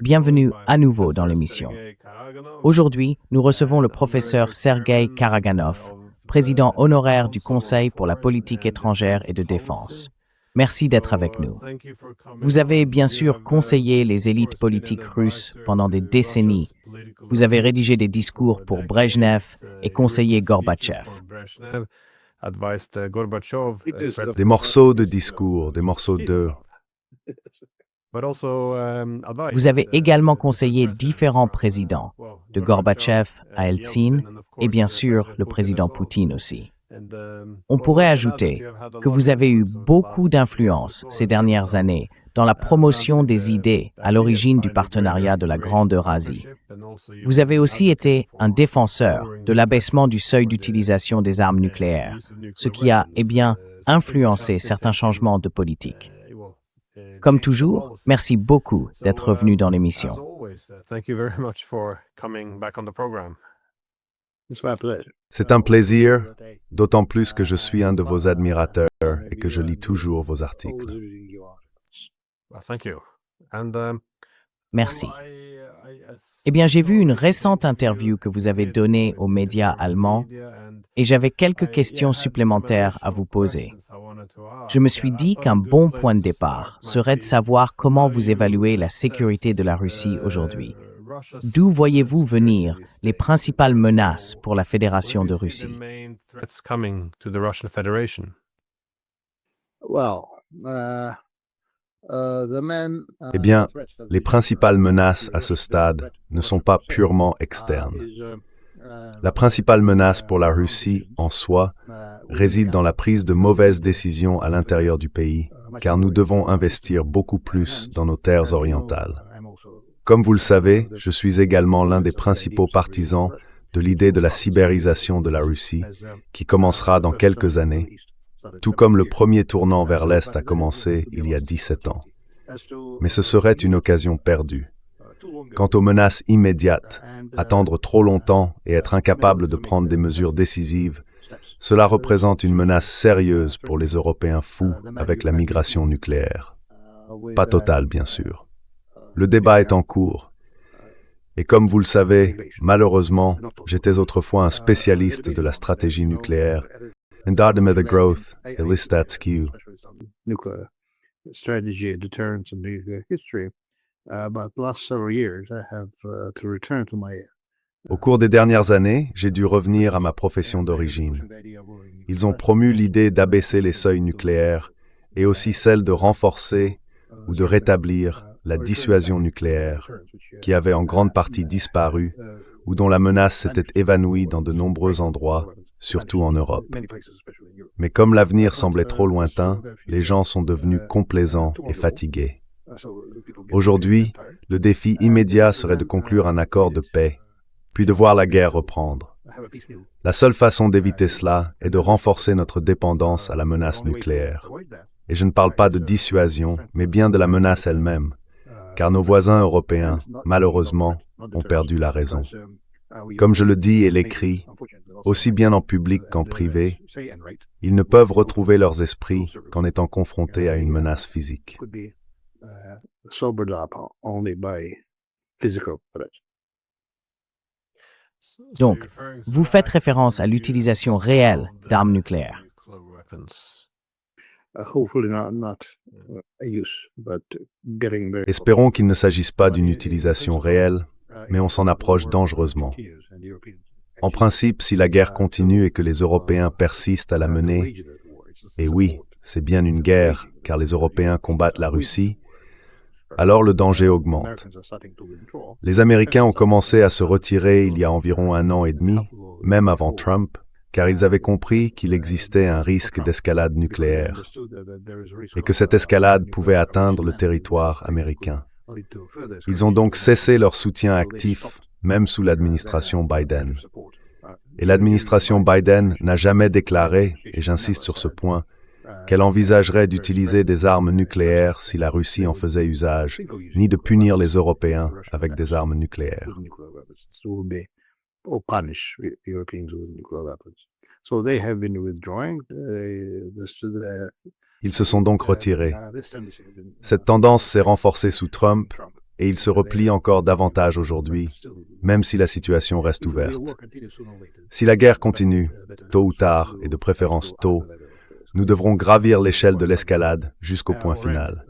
Bienvenue à nouveau dans l'émission. Aujourd'hui, nous recevons le professeur Sergei Karaganov, président honoraire du Conseil pour la politique étrangère et de défense. Merci d'être avec nous. Vous avez bien sûr conseillé les élites politiques russes pendant des décennies. Vous avez rédigé des discours pour Brejnev et conseillé Gorbatchev. Des morceaux de discours, des morceaux de... Vous avez également conseillé différents présidents, de Gorbatchev à Eltsine et bien sûr le président Poutine aussi. On pourrait ajouter que vous avez eu beaucoup d'influence ces dernières années dans la promotion des idées à l'origine du partenariat de la Grande Eurasie. Vous avez aussi été un défenseur de l'abaissement du seuil d'utilisation des armes nucléaires, ce qui a, influencé certains changements de politique. Comme toujours, merci beaucoup d'être venu dans l'émission. C'est un plaisir, d'autant plus que je suis un de vos admirateurs et que je lis toujours vos articles. Merci. J'ai vu une récente interview que vous avez donnée aux médias allemands et j'avais quelques questions supplémentaires à vous poser. Je me suis dit qu'un bon point de départ serait de savoir comment vous évaluez la sécurité de la Russie aujourd'hui. D'où voyez-vous venir les principales menaces pour la Fédération de Russie? Eh bien, les principales menaces à ce stade ne sont pas purement externes. La principale menace pour la Russie, en soi, réside dans la prise de mauvaises décisions à l'intérieur du pays, car nous devons investir beaucoup plus dans nos terres orientales. Comme vous le savez, je suis également l'un des principaux partisans de l'idée de la sibérisation de la Russie, qui commencera dans quelques années, tout comme le premier tournant vers l'Est a commencé il y a 17 ans. Mais ce serait une occasion perdue. Quant aux menaces immédiates, attendre trop longtemps et être incapable de prendre des mesures décisives, cela représente une menace sérieuse pour les Européens fous avec la migration nucléaire. Pas totale, bien sûr. Le débat est en cours. Et comme vous le savez, malheureusement, j'étais autrefois un spécialiste de la stratégie nucléaire. Med the growth, Elistatsky. Strategy, deterrence, and history. But the last several years, I have to return to my. Au cours des dernières années, j'ai dû revenir à ma profession d'origine. Ils ont promu l'idée d'abaisser les seuils nucléaires et aussi celle de renforcer ou de rétablir la dissuasion nucléaire, qui avait en grande partie disparu ou dont la menace s'était évanouie dans de nombreux endroits, surtout en Europe. Mais comme l'avenir semblait trop lointain, les gens sont devenus complaisants et fatigués. Aujourd'hui, le défi immédiat serait de conclure un accord de paix, puis de voir la guerre reprendre. La seule façon d'éviter cela est de renforcer notre dépendance à la menace nucléaire. Et je ne parle pas de dissuasion, mais bien de la menace elle-même, car nos voisins européens, malheureusement, ont perdu la raison. Comme je le dis et l'écris, aussi bien en public qu'en privé, ils ne peuvent retrouver leurs esprits qu'en étant confrontés à une menace physique. Donc, vous faites référence à l'utilisation réelle d'armes nucléaires. Espérons qu'il ne s'agisse pas d'une utilisation réelle, mais on s'en approche dangereusement. En principe, si la guerre continue et que les Européens persistent à la mener, et oui, c'est bien une guerre, car les Européens combattent la Russie, alors le danger augmente. Les Américains ont commencé à se retirer il y a environ 1 an et demi, même avant Trump, car ils avaient compris qu'il existait un risque d'escalade nucléaire et que cette escalade pouvait atteindre le territoire américain. Ils ont donc cessé leur soutien actif, même sous l'administration Biden. Et l'administration Biden n'a jamais déclaré, et j'insiste sur ce point, qu'elle envisagerait d'utiliser des armes nucléaires si la Russie en faisait usage, ni de punir les Européens avec des armes nucléaires. So they have been withdrawing. Ils se sont donc retirés. Cette tendance s'est renforcée sous Trump et il se replie encore davantage aujourd'hui, même si la situation reste ouverte. Si la guerre continue, tôt ou tard, et de préférence tôt, nous devrons gravir l'échelle de l'escalade jusqu'au point final.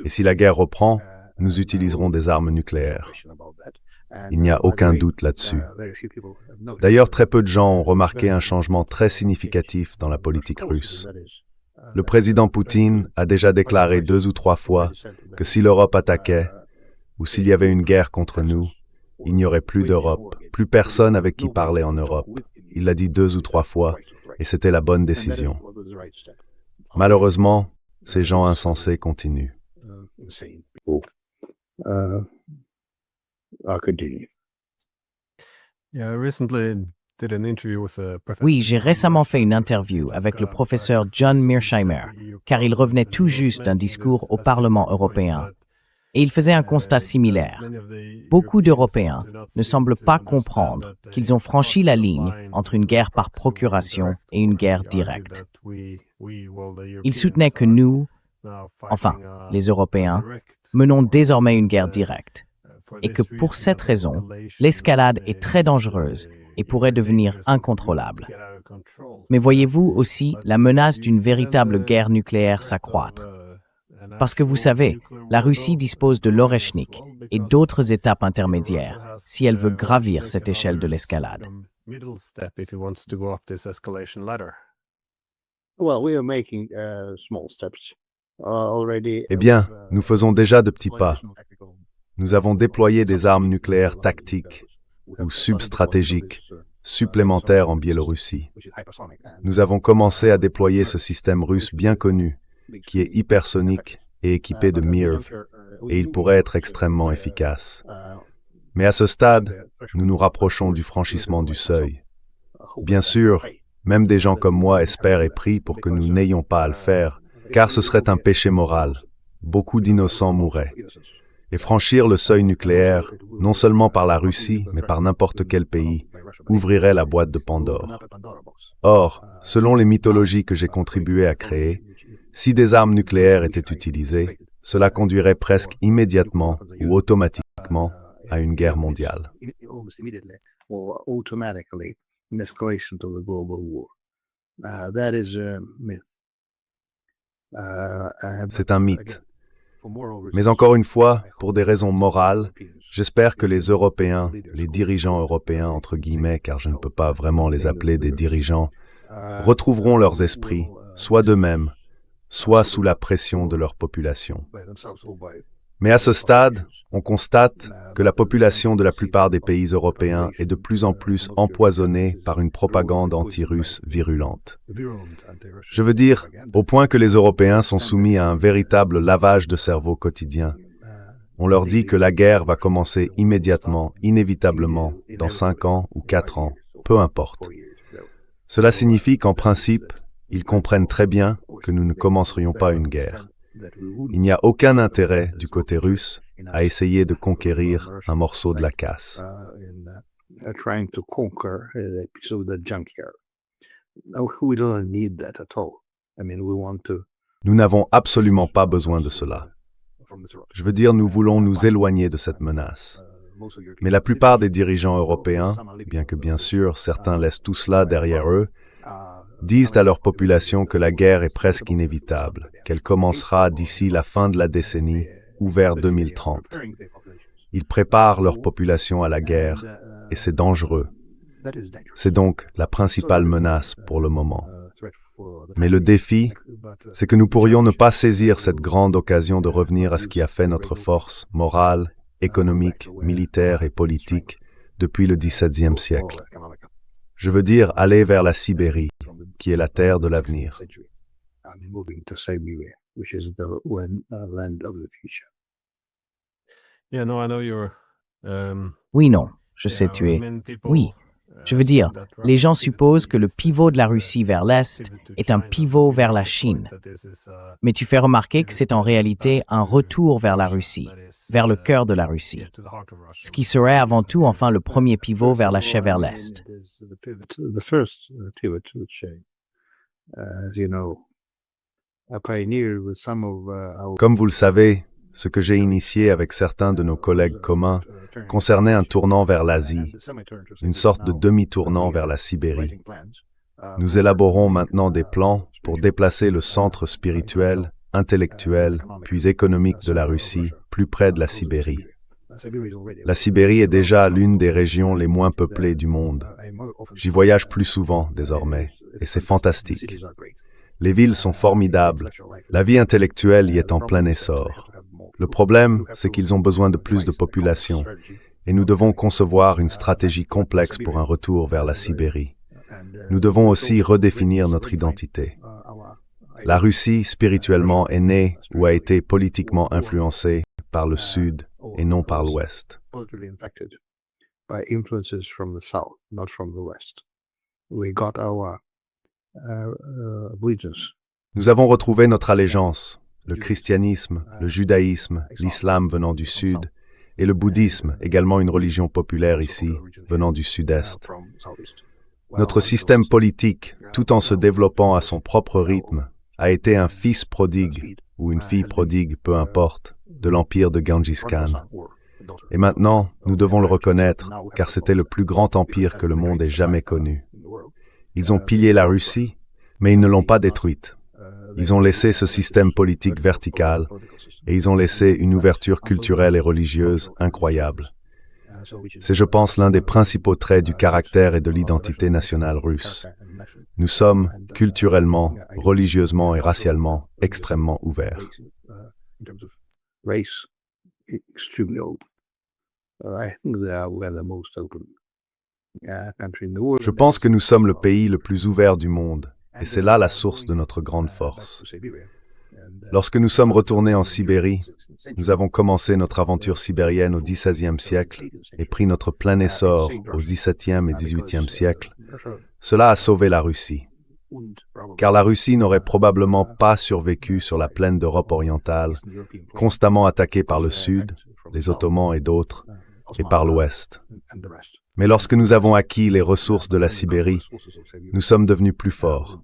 Et si la guerre reprend, nous utiliserons des armes nucléaires. Il n'y a aucun doute là-dessus. D'ailleurs, très peu de gens ont remarqué un changement très significatif dans la politique russe. Le président Poutine a déjà déclaré 2 ou 3 fois que si l'Europe attaquait, ou s'il y avait une guerre contre nous, il n'y aurait plus d'Europe, plus personne avec qui parler en Europe. Il l'a dit 2 ou 3 fois, et c'était la bonne décision. Malheureusement, ces gens insensés continuent. Oui, j'ai récemment fait une interview avec le professeur John Mearsheimer, car il revenait tout juste d'un discours au Parlement européen. Et il faisait un constat similaire. Beaucoup d'Européens ne semblent pas comprendre qu'ils ont franchi la ligne entre une guerre par procuration et une guerre directe. Il soutenait que nous, enfin, les Européens, menons désormais une guerre directe, et que pour cette raison, l'escalade est très dangereuse et pourrait devenir incontrôlable. Mais voyez-vous aussi la menace d'une véritable guerre nucléaire s'accroître. Parce que vous savez, la Russie dispose de l'Oreshnik et d'autres étapes intermédiaires si elle veut gravir cette échelle de l'escalade. Eh bien, nous faisons déjà de petits pas. Nous avons déployé des armes nucléaires tactiques ou substratégiques supplémentaires en Biélorussie. Nous avons commencé à déployer ce système russe bien connu, qui est hypersonique et équipé de MIRV, et il pourrait être extrêmement efficace. Mais à ce stade, nous nous rapprochons du franchissement du seuil. Bien sûr, même des gens comme moi espèrent et prient pour que nous n'ayons pas à le faire, car ce serait un péché moral. Beaucoup d'innocents mourraient. Et franchir le seuil nucléaire, non seulement par la Russie, mais par n'importe quel pays, ouvrirait la boîte de Pandore. Or, selon les mythologies que j'ai contribué à créer, si des armes nucléaires étaient utilisées, cela conduirait presque immédiatement ou automatiquement à une guerre mondiale. C'est un mythe. Mais encore une fois, pour des raisons morales, j'espère que les Européens, les dirigeants européens entre guillemets, car je ne peux pas vraiment les appeler des dirigeants, retrouveront leurs esprits, soit d'eux-mêmes, soit sous la pression de leur population. Mais à ce stade, on constate que la population de la plupart des pays européens est de plus en plus empoisonnée par une propagande anti-russe virulente. Je veux dire, au point que les Européens sont soumis à un véritable lavage de cerveau quotidien. On leur dit que la guerre va commencer immédiatement, inévitablement, dans 5 ans ou 4 ans, peu importe. Cela signifie qu'en principe, ils comprennent très bien que nous ne commencerions pas une guerre. Il n'y a aucun intérêt du côté russe à essayer de conquérir un morceau de la casse. Nous n'avons absolument pas besoin de cela. Je veux dire, nous voulons nous éloigner de cette menace. Mais la plupart des dirigeants européens, bien que bien sûr certains laissent tout cela derrière eux, disent à leur population que la guerre est presque inévitable, qu'elle commencera d'ici la fin de la décennie ou vers 2030. Ils préparent leur population à la guerre et c'est dangereux. C'est donc la principale menace pour le moment. Mais le défi, c'est que nous pourrions ne pas saisir cette grande occasion de revenir à ce qui a fait notre force morale, économique, militaire et politique depuis le XVIIe siècle. Je veux dire aller vers la Sibérie, qui est la terre de l'avenir. Oui, non, je sais tu es. Oui, je veux dire, les gens supposent que le pivot de la Russie vers l'Est est un pivot vers la Chine. Mais tu fais remarquer que c'est en réalité un retour vers la Russie, vers le cœur de la Russie. Ce qui serait avant tout enfin le premier pivot vers l'achat vers l'Est. Comme vous le savez, ce que j'ai initié avec certains de nos collègues communs concernait un tournant vers l'Asie, une sorte de demi-tournant vers la Sibérie. Nous élaborons maintenant des plans pour déplacer le centre spirituel, intellectuel, puis économique de la Russie plus près de la Sibérie. La Sibérie est déjà l'une des régions les moins peuplées du monde. J'y voyage plus souvent désormais, et c'est fantastique. Les villes sont formidables, la vie intellectuelle y est en plein essor. Le problème, c'est qu'ils ont besoin de plus de population, et nous devons concevoir une stratégie complexe pour un retour vers la Sibérie. Nous devons aussi redéfinir notre identité. La Russie, spirituellement, est née ou a été politiquement influencée par le Sud et non par l'Ouest. Nous avons retrouvé notre allégeance, le christianisme, le judaïsme, l'islam venant du Sud, et le bouddhisme, également une religion populaire ici, venant du Sud-Est. Notre système politique, tout en se développant à son propre rythme, a été un fils prodigue, ou une fille prodigue, peu importe, de l'empire de Genghis Khan. Et maintenant, nous devons le reconnaître, car c'était le plus grand empire que le monde ait jamais connu. Ils ont pillé la Russie, mais ils ne l'ont pas détruite. Ils ont laissé ce système politique vertical, et ils ont laissé une ouverture culturelle et religieuse incroyable. C'est, je pense, l'un des principaux traits du caractère et de l'identité nationale russe. Nous sommes, culturellement, religieusement et racialement, extrêmement ouverts. Je pense que nous sommes le pays le plus ouvert du monde, et c'est là la source de notre grande force. Lorsque nous sommes retournés en Sibérie, nous avons commencé notre aventure sibérienne au XVIe siècle et pris notre plein essor au XVIIe et XVIIIe siècle. Cela a sauvé la Russie, car la Russie n'aurait probablement pas survécu sur la plaine d'Europe orientale, constamment attaquée par le Sud, les Ottomans et d'autres, et par l'Ouest. Mais lorsque nous avons acquis les ressources de la Sibérie, nous sommes devenus plus forts.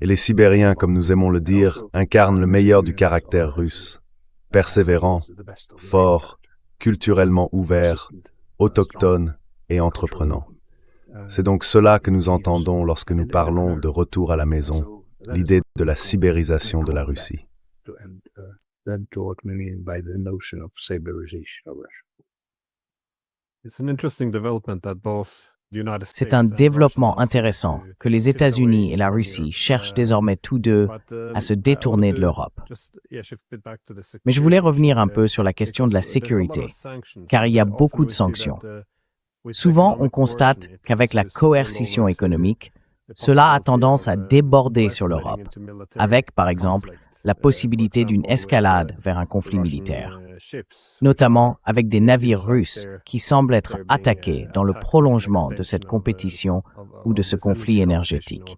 Et les Sibériens, comme nous aimons le dire, incarnent le meilleur du caractère russe, persévérant, fort, culturellement ouvert, autochtone et entreprenant. C'est donc cela que nous entendons lorsque nous parlons de retour à la maison, l'idée de la sibérisation de la Russie. C'est un développement intéressant que les États-Unis et la Russie cherchent désormais tous deux à se détourner de l'Europe. Mais je voulais revenir un peu sur la question de la sécurité, car il y a beaucoup de sanctions. Souvent, on constate qu'avec la coercition économique, cela a tendance à déborder sur l'Europe, avec, par exemple, la possibilité d'une escalade vers un conflit militaire, notamment avec des navires russes qui semblent être attaqués dans le prolongement de cette compétition ou de ce conflit énergétique.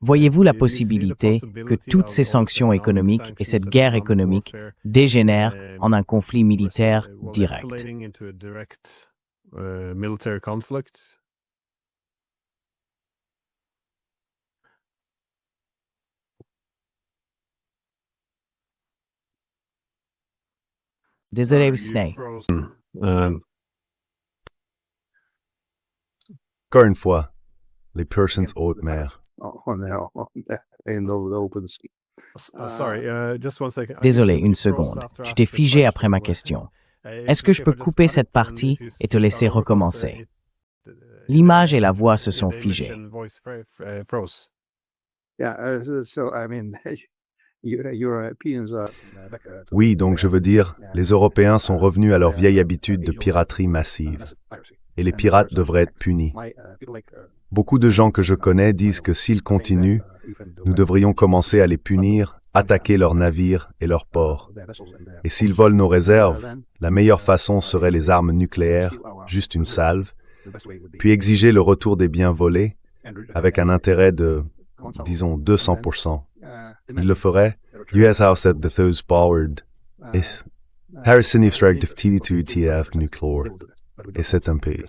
Voyez-vous la possibilité que toutes ces sanctions économiques et cette guerre économique dégénèrent en un conflit militaire direct? Désolé, Snake. Encore une fois, les Persans haute mer. Désolé, une seconde. Tu t'es figé après ma question. Est-ce que je peux couper cette partie et te laisser recommencer? L'image et la voix se sont figées. Oui, donc je veux dire, les Européens sont revenus à leur vieille habitude de piraterie massive, et les pirates devraient être punis. Beaucoup de gens que je connais disent que s'ils continuent, nous devrions commencer à les punir, attaquer leurs navires et leurs ports. Et s'ils volent nos réserves, la meilleure façon serait les armes nucléaires, juste une salve, puis exiger le retour des biens volés, avec un intérêt de, disons, 200%. Ils le feraient. US House at the Those Powered. Harrison ifrag de TD2TF nuclear. Et c'est un pays.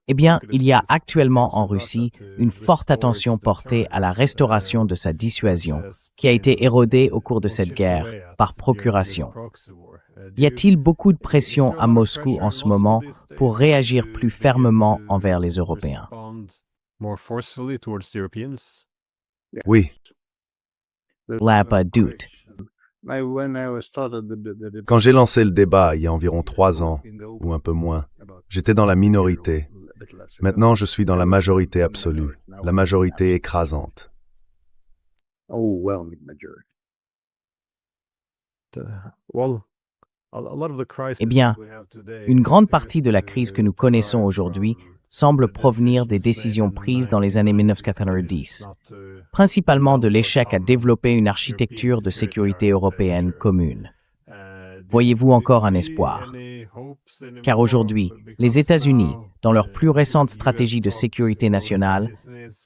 Eh bien, il y a actuellement en Russie une forte attention portée à la restauration de sa dissuasion, qui a été érodée au cours de cette guerre par procuration. Y a-t-il beaucoup de pression à Moscou en ce moment pour réagir plus fermement envers les Européens? Oui, Là, pas de doute. quand j'ai lancé le débat il y a environ 3 ans, ou un peu moins, j'étais dans la minorité. Maintenant, je suis dans la majorité absolue, la majorité écrasante. Eh bien, une grande partie de la crise que nous connaissons aujourd'hui semble provenir des décisions prises dans les années 1990, principalement de l'échec à développer une architecture de sécurité européenne commune. Voyez-vous encore un espoir? Car aujourd'hui, les États-Unis, dans leur plus récente stratégie de sécurité nationale,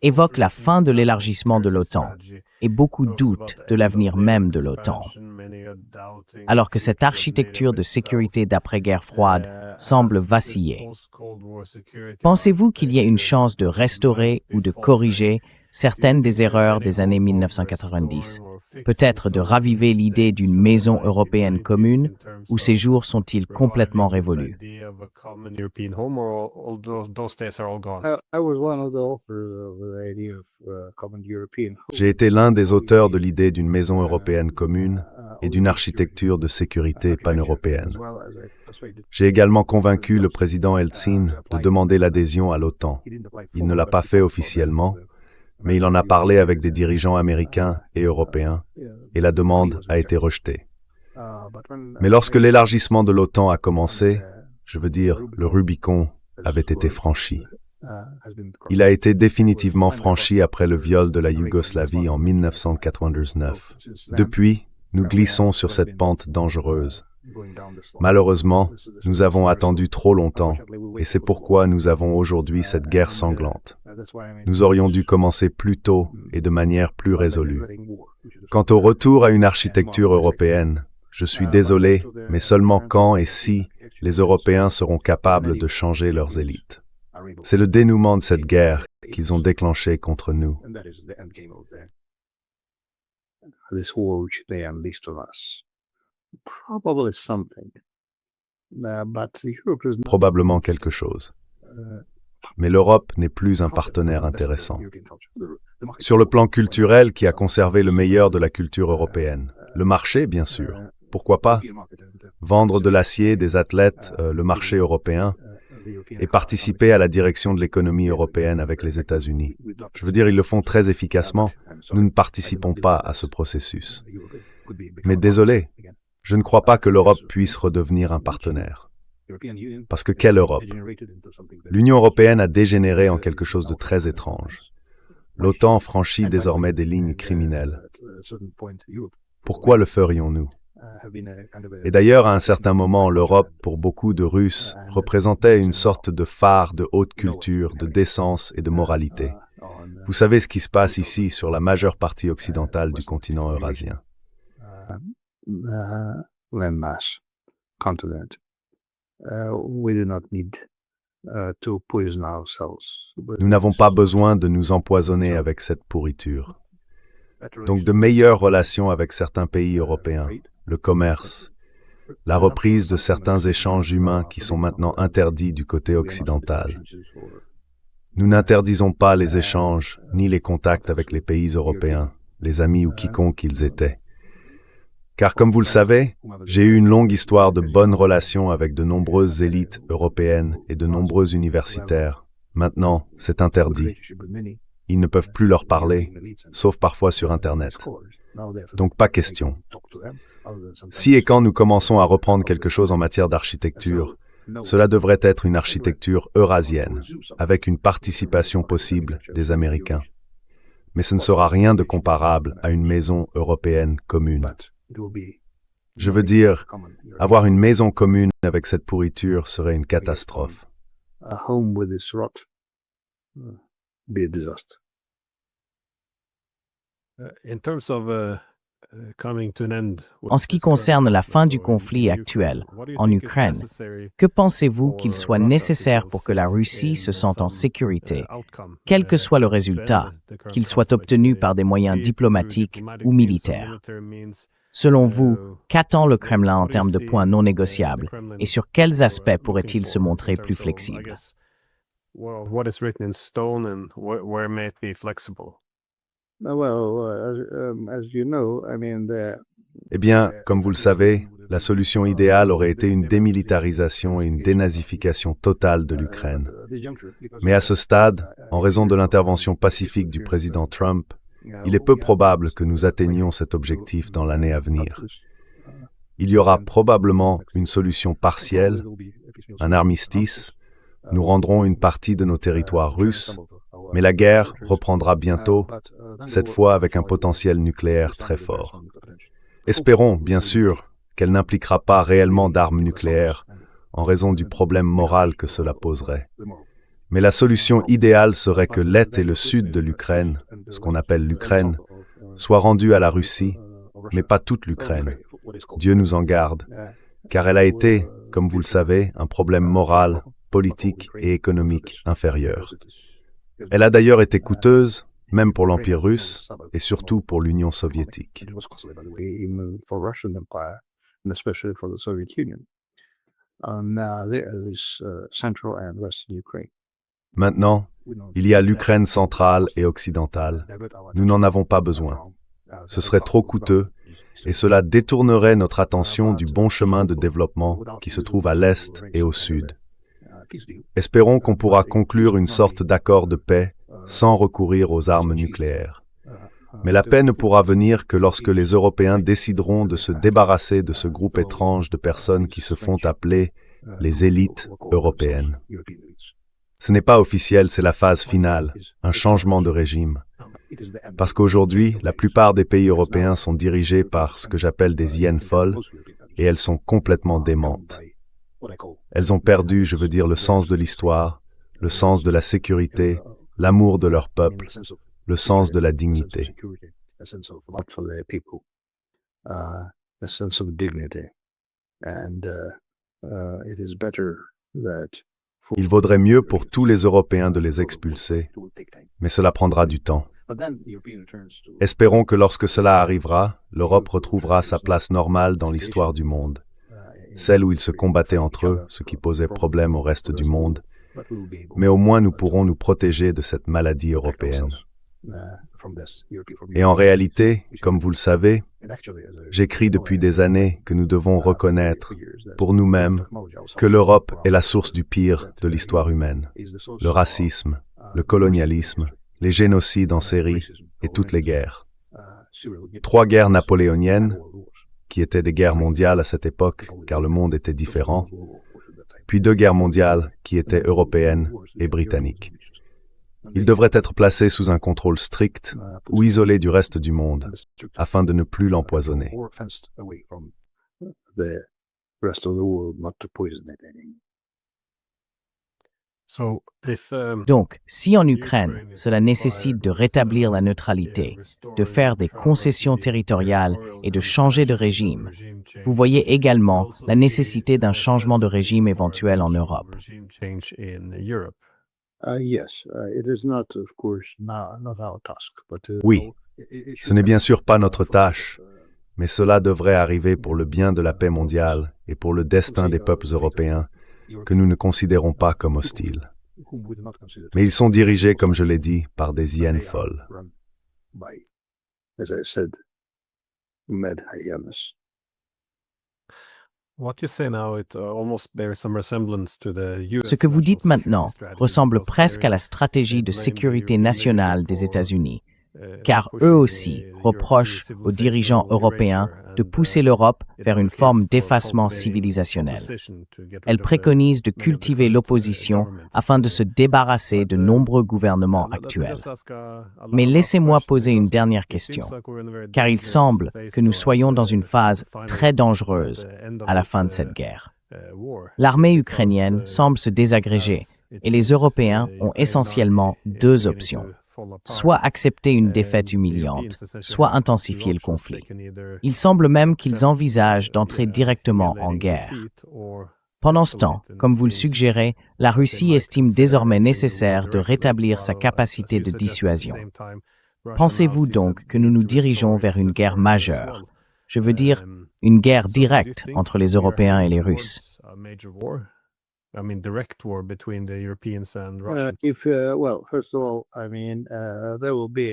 évoquent la fin de l'élargissement de l'OTAN et beaucoup doutent de l'avenir même de l'OTAN. Alors que cette architecture de sécurité d'après-guerre froide semble vaciller. Pensez-vous qu'il y ait une chance de restaurer ou de corriger certaines des erreurs des années 1990? Peut-être de raviver l'idée d'une maison européenne commune, ou ces jours sont-ils complètement révolus? J'ai été l'un des auteurs de l'idée d'une maison européenne commune et d'une architecture de sécurité pan-européenne. J'ai également convaincu le président Eltsine de demander l'adhésion à l'OTAN. Il ne l'a pas fait officiellement, mais il en a parlé avec des dirigeants américains et européens, et la demande a été rejetée. Mais lorsque l'élargissement de l'OTAN a commencé, je veux dire, le Rubicon avait été franchi. Il a été définitivement franchi après le viol de la Yougoslavie en 1999. Depuis, nous glissons sur cette pente dangereuse. Malheureusement, nous avons attendu trop longtemps, et c'est pourquoi nous avons aujourd'hui cette guerre sanglante. Nous aurions dû commencer plus tôt et de manière plus résolue. Quant au retour à une architecture européenne, je suis désolé, mais seulement quand et si les Européens seront capables de changer leurs élites. C'est le dénouement de cette guerre qu'ils ont déclenchée contre nous. Probablement quelque chose. Mais l'Europe n'est plus un partenaire intéressant. Sur le plan culturel, qui a conservé le meilleur de la culture européenne? Le marché, bien sûr. Pourquoi pas? Vendre de l'acier, des athlètes, le marché européen, et participer à la direction de l'économie européenne avec les États-Unis. Je veux dire, ils le font très efficacement. Nous ne participons pas à ce processus. Mais désolé, je ne crois pas que l'Europe puisse redevenir un partenaire. Parce que quelle Europe? L'Union européenne a dégénéré en quelque chose de très étrange. L'OTAN franchit désormais des lignes criminelles. Pourquoi le ferions-nous? Et d'ailleurs, à un certain moment, l'Europe, pour beaucoup de Russes, représentait une sorte de phare de haute culture, de décence et de moralité. Vous savez ce qui se passe ici sur la majeure partie occidentale du continent eurasien. Nous n'avons pas besoin de nous empoisonner avec cette pourriture. Donc de meilleures relations avec certains pays européens, le commerce, la reprise de certains échanges humains qui sont maintenant interdits du côté occidental. Nous n'interdisons pas les échanges ni les contacts avec les pays européens, les amis ou quiconque qu'ils étaient. Car comme vous le savez, j'ai eu une longue histoire de bonnes relations avec de nombreuses élites européennes et de nombreux universitaires. Maintenant, c'est interdit. Ils ne peuvent plus leur parler, sauf parfois sur Internet. Donc pas question. Si et quand nous commençons à reprendre quelque chose en matière d'architecture, cela devrait être une architecture eurasienne, avec une participation possible des Américains. Mais ce ne sera rien de comparable à une maison européenne commune. Je veux dire, avoir une maison commune avec cette pourriture serait une catastrophe. En ce qui concerne la fin du conflit actuel en Ukraine, que pensez-vous qu'il soit nécessaire pour que la Russie se sente en sécurité, quel que soit le résultat, qu'il soit obtenu par des moyens diplomatiques ou militaires? Selon vous, qu'attend le Kremlin en termes de points non négociables et sur quels aspects pourrait-il se montrer plus flexible? Eh bien, comme vous le savez, la solution idéale aurait été une démilitarisation et une dénazification totale de l'Ukraine. Mais à ce stade, en raison de l'intervention pacifique du président Trump, il est peu probable que nous atteignions cet objectif dans l'année à venir. Il y aura probablement une solution partielle, un armistice. Nous rendrons une partie de nos territoires russes, mais la guerre reprendra bientôt, cette fois avec un potentiel nucléaire très fort. Espérons, bien sûr, qu'elle n'impliquera pas réellement d'armes nucléaires, en raison du problème moral que cela poserait. Mais la solution idéale serait que l'Est et le Sud de l'Ukraine, ce qu'on appelle l'Ukraine, soient rendus à la Russie, mais pas toute l'Ukraine. Dieu nous en garde, car elle a été, comme vous le savez, un problème moral, politique et économique inférieur. Elle a d'ailleurs été coûteuse, même pour l'Empire russe, et surtout pour l'Union soviétique. Maintenant, il y a l'Ukraine centrale et occidentale. Nous n'en avons pas besoin. Ce serait trop coûteux, et cela détournerait notre attention du bon chemin de développement qui se trouve à l'Est et au Sud. Espérons qu'on pourra conclure une sorte d'accord de paix sans recourir aux armes nucléaires. Mais la paix ne pourra venir que lorsque les Européens décideront de se débarrasser de ce groupe étrange de personnes qui se font appeler les élites européennes. Ce n'est pas officiel, c'est la phase finale, un changement de régime. Parce qu'aujourd'hui, la plupart des pays européens sont dirigés par ce que j'appelle des hyènes folles, et elles sont complètement démentes. Elles ont perdu, je veux dire, le sens de l'histoire, le sens de la sécurité, l'amour de leur peuple, le sens de la dignité. Il vaudrait mieux pour tous les Européens de les expulser, mais cela prendra du temps. Espérons que lorsque cela arrivera, l'Europe retrouvera sa place normale dans l'histoire du monde, celle où ils se combattaient entre eux, ce qui posait problème au reste du monde, mais au moins nous pourrons nous protéger de cette maladie européenne. Et en réalité, comme vous le savez, j'écris depuis des années que nous devons reconnaître, pour nous-mêmes, que l'Europe est la source du pire de l'histoire humaine. Le racisme, le colonialisme, les génocides en série et toutes les guerres. 3 guerres napoléoniennes, qui étaient des guerres mondiales à cette époque, car le monde était différent, puis 2 guerres mondiales qui étaient européennes et britanniques. Ils devraient être placés sous un contrôle strict ou isolés du reste du monde, afin de ne plus l'empoisonner. Donc, si en Ukraine, cela nécessite de rétablir la neutralité, de faire des concessions territoriales et de changer de régime, vous voyez également la nécessité d'un changement de régime éventuel en Europe. Oui, ce n'est bien sûr pas notre tâche, mais cela devrait arriver pour le bien de la paix mondiale et pour le destin des peuples européens que nous ne considérons pas comme hostiles. Mais ils sont dirigés, comme je l'ai dit, par des hyènes folles. Ce que vous dites maintenant ressemble presque à la stratégie de sécurité nationale des États-Unis, car eux aussi reprochent aux dirigeants européens de pousser l'Europe vers une forme d'effacement civilisationnel. Elles préconisent de cultiver l'opposition afin de se débarrasser de nombreux gouvernements actuels. Mais laissez-moi poser une dernière question, car il semble que nous soyons dans une phase très dangereuse à la fin de cette guerre. L'armée ukrainienne semble se désagréger et les Européens ont essentiellement 2 options. soit accepter une défaite humiliante, soit intensifier le conflit. Il semble même qu'ils envisagent d'entrer directement en guerre. Pendant ce temps, comme vous le suggérez, la Russie estime désormais nécessaire de rétablir sa capacité de dissuasion. Pensez-vous donc que nous nous dirigeons vers une guerre majeure? Je veux dire, une guerre directe entre les Européens et les Russes.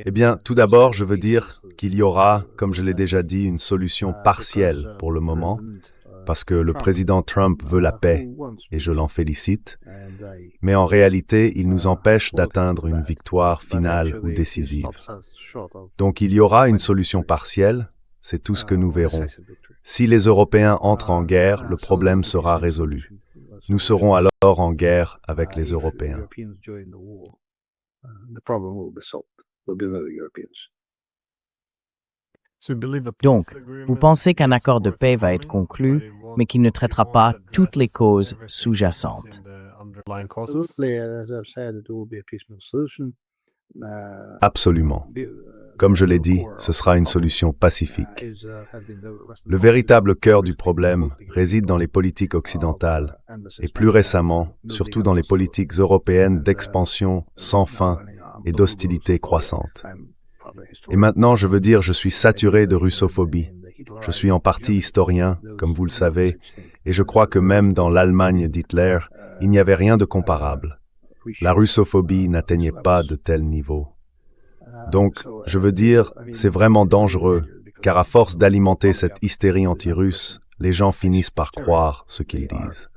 Eh bien, tout d'abord, je veux dire qu'il y aura, comme je l'ai déjà dit, une solution partielle pour le moment, parce que le président Trump veut la paix, et je l'en félicite, mais en réalité, il nous empêche d'atteindre une victoire finale ou décisive. Donc il y aura une solution partielle, c'est tout ce que nous verrons. Si les Européens entrent en guerre, le problème sera résolu. Nous serons alors en guerre avec les Européens. Donc, vous pensez qu'un accord de paix va être conclu, mais qu'il ne traitera pas toutes les causes sous-jacentes. Absolument. Comme je l'ai dit, ce sera une solution pacifique. Le véritable cœur du problème réside dans les politiques occidentales, et plus récemment, surtout dans les politiques européennes d'expansion sans fin et d'hostilité croissante. Et maintenant, je veux dire, je suis saturé de russophobie. Je suis en partie historien, comme vous le savez, et je crois que même dans l'Allemagne d'Hitler, il n'y avait rien de comparable. La russophobie n'atteignait pas de tel niveau. Donc, je veux dire, c'est vraiment dangereux, car à force d'alimenter cette hystérie anti-russe, les gens finissent par croire ce qu'ils disent.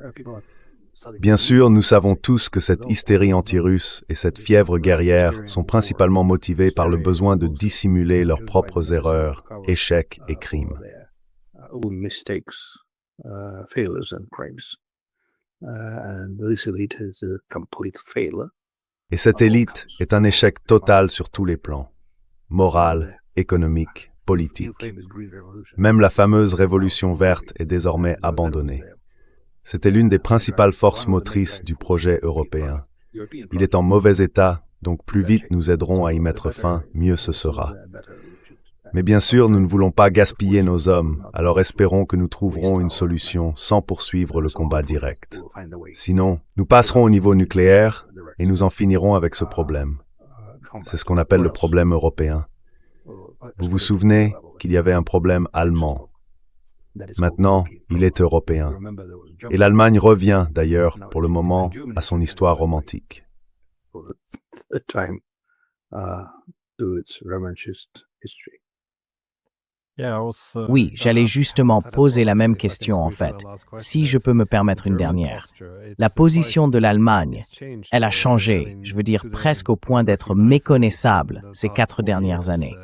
Bien sûr, nous savons tous que cette hystérie anti-russe et cette fièvre guerrière sont principalement motivées par le besoin de dissimuler leurs propres erreurs, échecs et crimes. Et cette élite est un échec total sur tous les plans, moral, économique, politique. Même la fameuse révolution verte est désormais abandonnée. C'était l'une des principales forces motrices du projet européen. Il est en mauvais état, donc plus vite nous aiderons à y mettre fin, mieux ce sera. Mais bien sûr, nous ne voulons pas gaspiller nos hommes, alors espérons que nous trouverons une solution sans poursuivre le combat direct. Sinon, nous passerons au niveau nucléaire et nous en finirons avec ce problème. C'est ce qu'on appelle le problème européen. Vous vous souvenez qu'il y avait un problème allemand. Maintenant, il est européen. Et l'Allemagne revient, d'ailleurs, pour le moment, à son histoire romantique. Oui, j'allais justement poser la même question en fait, si je peux me permettre une dernière. La position de l'Allemagne, elle a changé, je veux dire presque au point d'être méconnaissable ces 4 dernières années.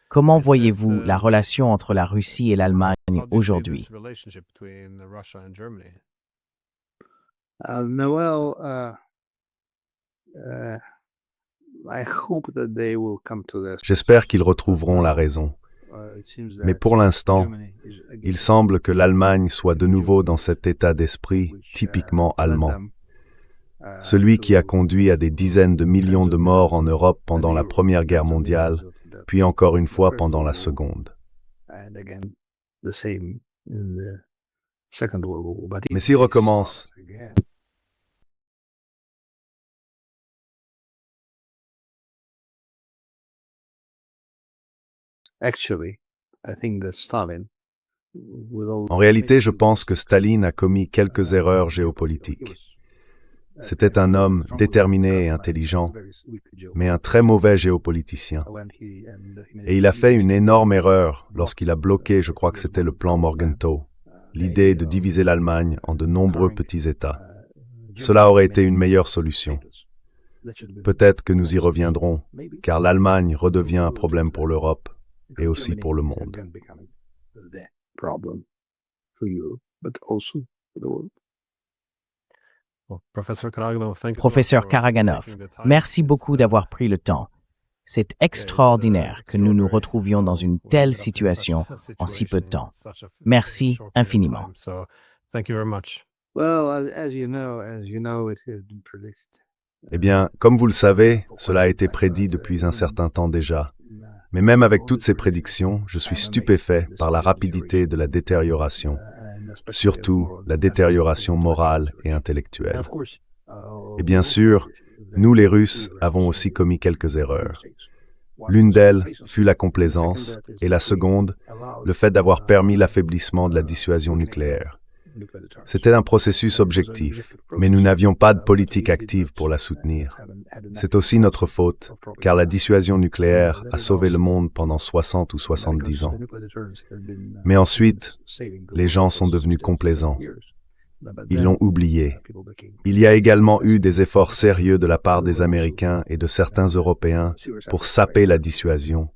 Comment voyez-vous la relation entre la Russie et l'Allemagne aujourd'hui? J'espère qu'ils retrouveront la raison. Mais pour l'instant, il semble que l'Allemagne soit de nouveau dans cet état d'esprit typiquement allemand. Celui qui a conduit à des dizaines de millions de morts en Europe pendant la Première Guerre mondiale, puis encore une fois pendant la Seconde. Mais s'il recommence, en réalité, je pense que Staline a commis quelques erreurs géopolitiques. C'était un homme déterminé et intelligent, mais un très mauvais géopoliticien. Et il a fait une énorme erreur lorsqu'il a bloqué, je crois que c'était le plan Morgenthau, l'idée de diviser l'Allemagne en de nombreux petits États. Cela aurait été une meilleure solution. Peut-être que nous y reviendrons, car l'Allemagne redevient un problème pour l'Europe et aussi pour le monde. Professeur Karaganov, merci beaucoup d'avoir pris le temps. C'est extraordinaire que nous nous retrouvions dans une telle situation en si peu de temps. Merci infiniment. Eh bien, comme vous le savez, cela a été prédit depuis un certain temps déjà. Mais même avec toutes ces prédictions, je suis stupéfait par la rapidité de la détérioration, surtout la détérioration morale et intellectuelle. Et bien sûr, nous les Russes avons aussi commis quelques erreurs. L'une d'elles fut la complaisance, et la seconde, le fait d'avoir permis l'affaiblissement de la dissuasion nucléaire. C'était un processus objectif, mais nous n'avions pas de politique active pour la soutenir. C'est aussi notre faute, car la dissuasion nucléaire a sauvé le monde pendant 60 ou 70 ans. Mais ensuite, les gens sont devenus complaisants. Ils l'ont oublié. Il y a également eu des efforts sérieux de la part des Américains et de certains Européens pour saper la dissuasion,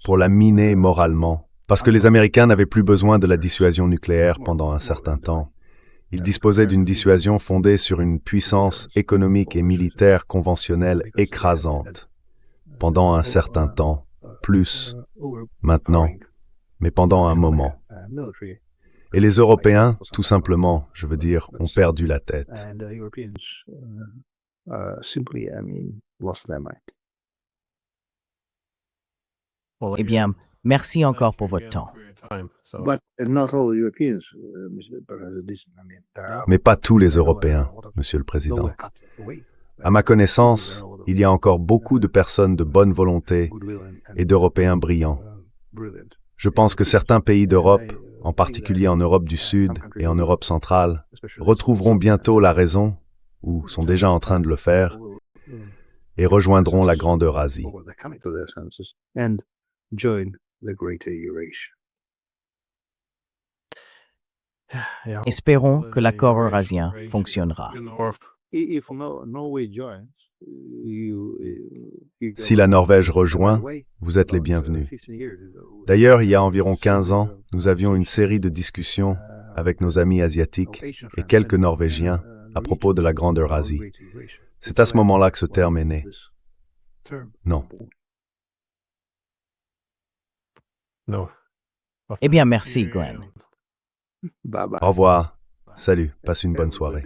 pour la miner moralement, parce que les Américains n'avaient plus besoin de la dissuasion nucléaire pendant un certain temps. Ils disposaient d'une dissuasion fondée sur une puissance économique et militaire conventionnelle écrasante. Pendant un certain temps, plus, maintenant, mais pendant un moment. Et les Européens, tout simplement, je veux dire, ont perdu la tête. Eh bien, merci encore pour votre temps. Mais pas tous les Européens, Monsieur le Président. À ma connaissance, il y a encore beaucoup de personnes de bonne volonté et d'Européens brillants. Je pense que certains pays d'Europe, en particulier en Europe du Sud et en Europe centrale, retrouveront bientôt la raison, ou sont déjà en train de le faire, et rejoindront la Grande Eurasie. Espérons que l'accord eurasien fonctionnera. Si la Norvège rejoint, vous êtes les bienvenus. D'ailleurs, il y a environ 15 ans, nous avions une série de discussions avec nos amis asiatiques et quelques Norvégiens à propos de la Grande Eurasie. C'est à ce moment-là que ce terme est né. Non. Eh bien, merci, Glenn. Au revoir. Salut. Passe une bonne soirée.